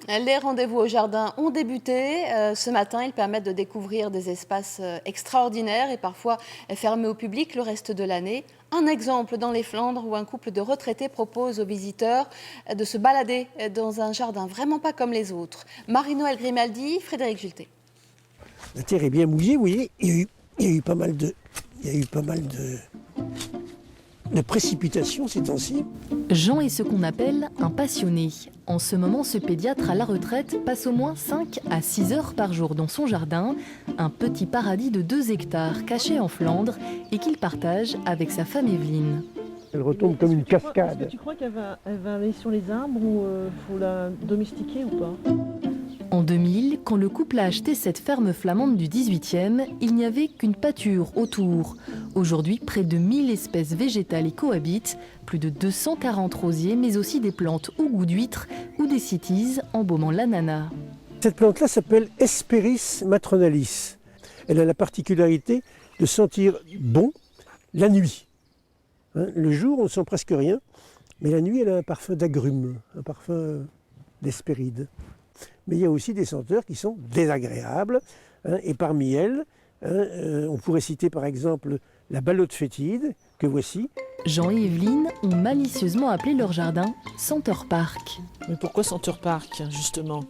Les rendez-vous au jardin ont débuté. Ce matin, ils permettent de découvrir des espaces extraordinaires et parfois fermés au public le reste de l'année. Un exemple dans les Flandres où un couple de retraités propose aux visiteurs de se balader dans un jardin vraiment pas comme les autres. Marie-Noël Grimaldi, Frédéric Julté. La terre est bien mouillée, vous voyez, il y a eu pas mal de précipitations ces temps-ci. Jean est ce qu'on appelle un passionné. En ce moment, ce pédiatre à la retraite passe au moins 5 à 6 heures par jour dans son jardin, un petit paradis de 2 hectares caché en Flandre et qu'il partage avec sa femme Evelyne. Elle retombe comme une cascade. Tu crois qu'elle va aller sur les arbres ou faut la domestiquer ou pas? En 2000, quand le couple a acheté cette ferme flamande du 18e, il n'y avait qu'une pâture autour. Aujourd'hui, près de 1000 espèces végétales y cohabitent, plus de 240 rosiers, mais aussi des plantes au goût d'huître ou des cytises embaumant l'ananas. Cette plante-là s'appelle Hesperis matronalis. Elle a la particularité de sentir bon la nuit. Le jour, on ne sent presque rien, mais la nuit, elle a un parfum d'agrumes, un parfum d'hespéride. Mais il y a aussi des senteurs qui sont désagréables, et parmi elles, on pourrait citer par exemple la ballotte fétide, que voici. Jean et Evelyne ont malicieusement appelé leur jardin Senteur Park. Mais pourquoi Senteur Park, justement?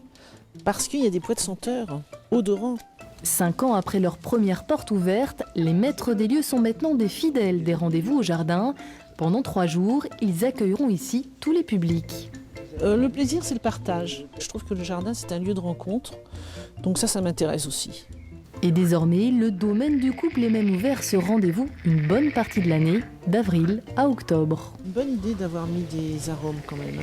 Parce qu'il y a des poids de senteurs odorants. 5 ans après leur première porte ouverte, les maîtres des lieux sont maintenant des fidèles des rendez-vous au jardin. Pendant 3 jours, ils accueilleront ici tous les publics. Le plaisir, c'est le partage. Je trouve que le jardin, c'est un lieu de rencontre. Donc ça m'intéresse aussi. Et désormais, le domaine du couple est même ouvert ce rendez-vous une bonne partie de l'année, d'avril à octobre. Une bonne idée d'avoir mis des arômes quand même.